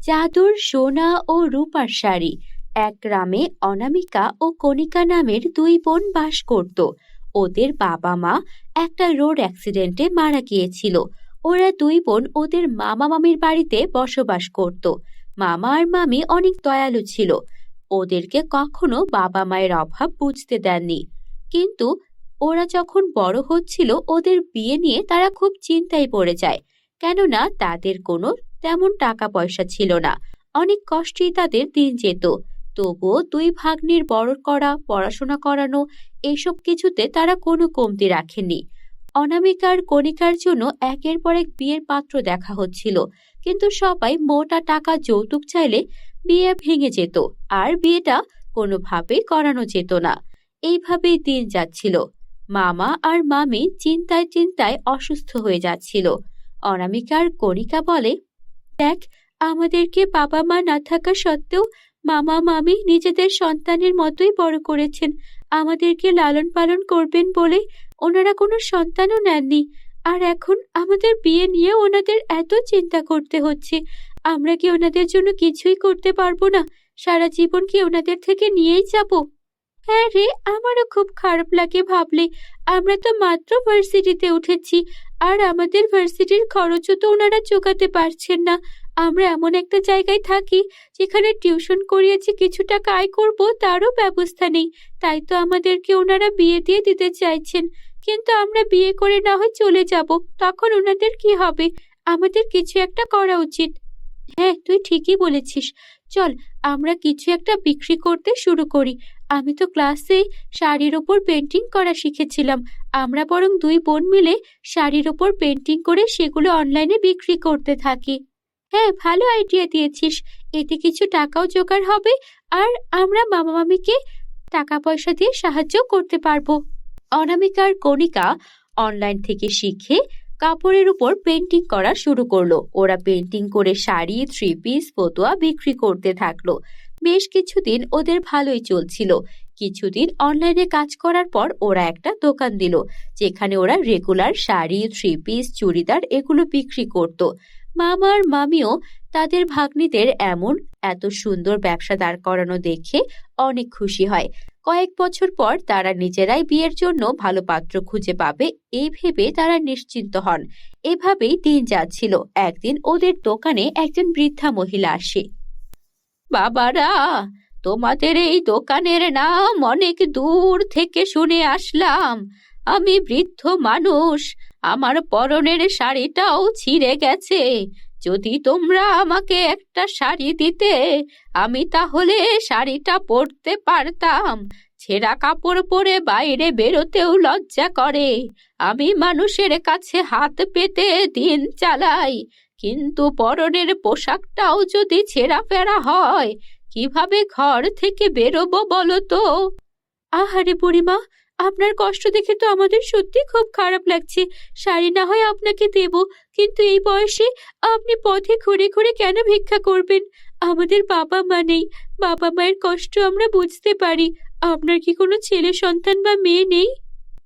জাদুর সোনা ও রূপার শাড়ি। এক গ্রামে অনামিকা ও কণিকা নামের দুই বোন বাস করত। ওদের বাবা মা একটা রোড অ্যাক্সিডেন্টে মারা গিয়েছিল। ওরা দুই বোন ওদের মামা মামির বাড়িতে বসবাস করত। মামা আর মামি অনেক দয়ালু ছিল, ওদেরকে কখনো বাবা মায়ের অভাব বুঝতে দেননি। কিন্তু ওরা যখন বড় হচ্ছিল ওদের বিয়ে নিয়ে তারা খুব চিন্তায় পড়ে যায়, কেননা তাদের কোনো তেমন টাকা পয়সা ছিল না। অনেক কষ্টেই তাদের দিন যেত। তবুও দুই ভাগ্নির বড় করা, পড়াশোনা করানো, এইসব কিছুতে তারা কোনো কমতি রাখেনি। অনামিকার কণিকার জন্য একের পর এক বিয়ের পাত্র দেখা হচ্ছিল, কিন্তু সবাই মোটা টাকা যৌতুক চাইলে বিয়ে ভেঙে যেত আর বিয়েটা কোনোভাবেই করানো যেত না। এইভাবেই দিন যাচ্ছিল। মামা আর মামি চিন্তায় চিন্তায় অসুস্থ হয়ে যাচ্ছিল। অনামিকার কণিকা বলে, দেখ, আমাদেরকে বাবা মা না থাকা সত্ত্বেও মামা মামি নিজেদের সন্তানের মতোই বড় করেছেন। আমাদেরকে লালন পালন করবেন বলে ওনারা কোনো সন্তানও নেননি। আর এখন আমাদের বিয়ে নিয়ে ওনাদের এত চিন্তা করতে হচ্ছে। আমরা কি ওনাদের জন্য কিছুই করতে পারবো না? সারা জীবন কি ওনাদের থেকে নিয়েই যাব? হ্যাঁ রে, আমারও খুব খারাপ লাগে ভাবলে। আমরা তো মাত্র ভার্সিটিতে উঠেছি, আর আমাদের ভার্সিটির খরচও তো ওনারা জোগাতে পারছেন না। আমরা এমন একটা জায়গায় থাকি যেখানে টিউশন করিয়েছি কিছু টাকা আয় করব, তারও ব্যবস্থা নেই। তাই তো আমাদেরকে ওনারা বিয়ে দিয়ে দিতে চাইছেন। কিন্তু আমরা বিয়ে করে না হয় চলে যাব, তখন ওনাদের কি হবে? আমাদের কিছু একটা করা উচিত। হ্যাঁ, তুই ঠিকই বলেছিস। চল, আমরা কিছু একটা বিক্রি করতে শুরু করি। আমি তো ক্লাসে শাড়ির ওপর পেন্টিং করা শিখেছিলাম। আমরা বরং দুই বোন মিলে শাড়ির ওপর পেন্টিং করে সেগুলো অনলাইনে বিক্রি করতে থাকি। হ্যাঁ, ভালো আইডিয়া দিয়েছিস। এতে কিছু টাকাও জোগাড় হবে, আর আমরা মামা মামিকে টাকা পয়সা দিয়ে সাহায্য করতে পারবো। অনামিকার কণিকা অনলাইন থেকে শিখে কাপড়ের উপর পেন্টিং করা শুরু করলো। ওরা পেন্টিং করে শাড়ি, থ্রি পিস, ফতুয়া বিক্রি করতে থাকলো। বেশ কিছুদিন ওদের ভালোই চলছিল। কিছুদিন অনলাইনে কাজ করার পর ওরা একটা দোকান দিল, যেখানে ওরা regular sari, three piece, churidar এগুলো বিক্রি করত। মামা আর মামিও তাদের ভাগ্নিদের এত সুন্দর ব্যবসা দাঁড় করানো দেখে অনেক খুশি হয়। কয়েক বছর পর তারা নিজেরাই বিয়ের জন্য ভালো পাত্র খুঁজে পাবে, এই ভেবে তারা নিশ্চিন্ত হন। এভাবেই দিন যাচ্ছিল। একদিন ওদের দোকানে একজন বৃদ্ধা মহিলা আসে। বাবারা, তোমাদের এই দোকানের নাম অনেক দূর থেকে শুনে আসলাম। আমি বৃদ্ধ মানুষ, আমার পরনের শাড়িটাও ছিঁড়ে গেছে। যদি তোমরা আমাকে একটা শাড়ি দিতে, আমি তাহলে শাড়িটা পরতে পারতাম। ছেঁড়া কাপড় পরে বাইরে বেরোতেও লজ্জা করে। আমি মানুষের কাছে হাত পেতে দিন চালাই, কিন্তু পরনের পোশাকটাও যদি ছেঁড়া ফেরা হয়, কিভাবে ঘর থেকে বেরোবো বলো তো? আহারে বুড়িমা, আপনার কষ্ট দেখে তো আমাদের সত্যি খুব খারাপ লাগছে। শাড়ি না হয় আপনাকে দেব, কিন্তু এই বয়সে আপনি পথে ঘুরে ঘুরে কেন ভিক্ষা করবেন? আমাদের বাবা মা নেই, বাবা মায়ের কষ্ট আমরা বুঝতে পারি। আপনার কি কোনো ছেলে সন্তান বা মেয়ে নেই?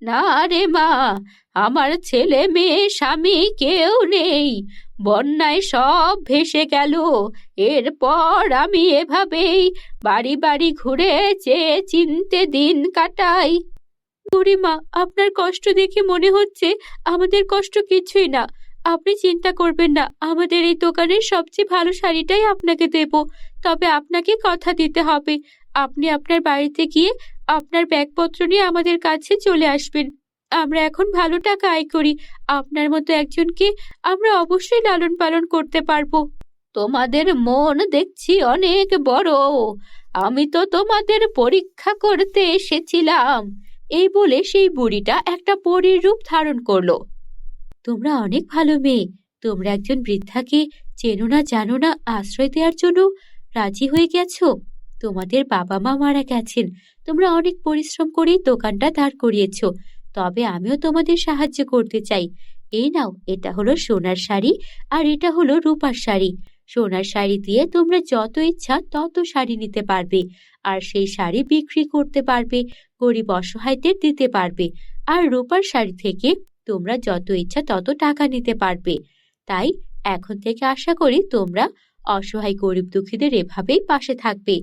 না রে মা, আমার ছেলে মেয়ে স্বামী কেউ নেই। বন্যায় সব ভেসে গেল। এরপর আমি এভাবেই বাড়ি বাড়ি ঘুরে চেয়ে চিনতে দিন কাটাই। বুড়িমা, আপনার কষ্ট দেখে মনে হচ্ছে আমাদের কষ্ট কিছুই না। আপনি চিন্তা করবেন না, আমাদের এই দোকানের সবচেয়ে ভালো শাড়িটাই আপনাকে দেব। তবে আপনাকে কথা দিতে হবে, আপনি আপনার বাড়িতে গিয়ে আপনার ব্যাগপত্র নিয়ে আমাদের কাছে চলে আসবেন। আমরা এখন ভালো টাকা আয় করি। আপনার মতো একজনকে আমরা অবশ্যই লালন পালন করতে পারবো। তোমাদের মন দেখছি অনেক বড়। আমি তো তোমাদের পরীক্ষা করতে এসেছিলাম। এই বলে সেই বুড়িটা একটা পরীর রূপ ধারণ করলো। তোমরা অনেক ভালো মেয়ে। তোমরা একজন বৃদ্ধাকে চেনো না জানো না আশ্রয় দেওয়ার জন্য রাজি হয়ে গেছো। তোমাদের বাবা মা মারা গেছেন, তোমরা অনেক পরিশ্রম করেই দোকানটা দাঁড় করিয়েছো। তবে আমিও তোমাদের সাহায্য করতে চাই। এই নাও, এটা হলো সোনার শাড়ি, আর এটা হলো রূপার শাড়ি। সোনার শাড়ি দিয়ে তোমরা যত ইচ্ছা তত শাড়ি নিতে পারবে, আর সেই শাড়ি বিক্রি করতে পারবে, গরিব অসহায়দের দিতে পারবে। আর রূপার শাড়ি থেকে তোমরা যত ইচ্ছা তত টাকা নিতে পারবে। তাই এখন থেকে আশা করি তোমরা অসহায় গরিব দুঃখীদের এভাবেই পাশে থাকবে।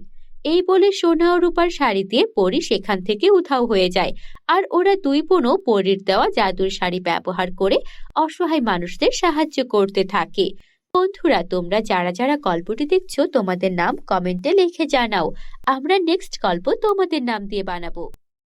এই বলে সোনা ও রূপার শাড়ি দিয়ে পরী সেখান থেকে উধাও হয়ে যায়। আর ওরা দুই বোনও পরীর দেওয়া জাদুর শাড়ি ব্যবহার করে অসহায় মানুষদের সাহায্য করতে থাকে। বন্ধুরা, তোমরা যারা যারা গল্পটি দেখছো তোমাদের নাম কমেন্টে লিখে জানাও। আমরা নেক্সট গল্প তোমাদের নাম দিয়ে বানাবো।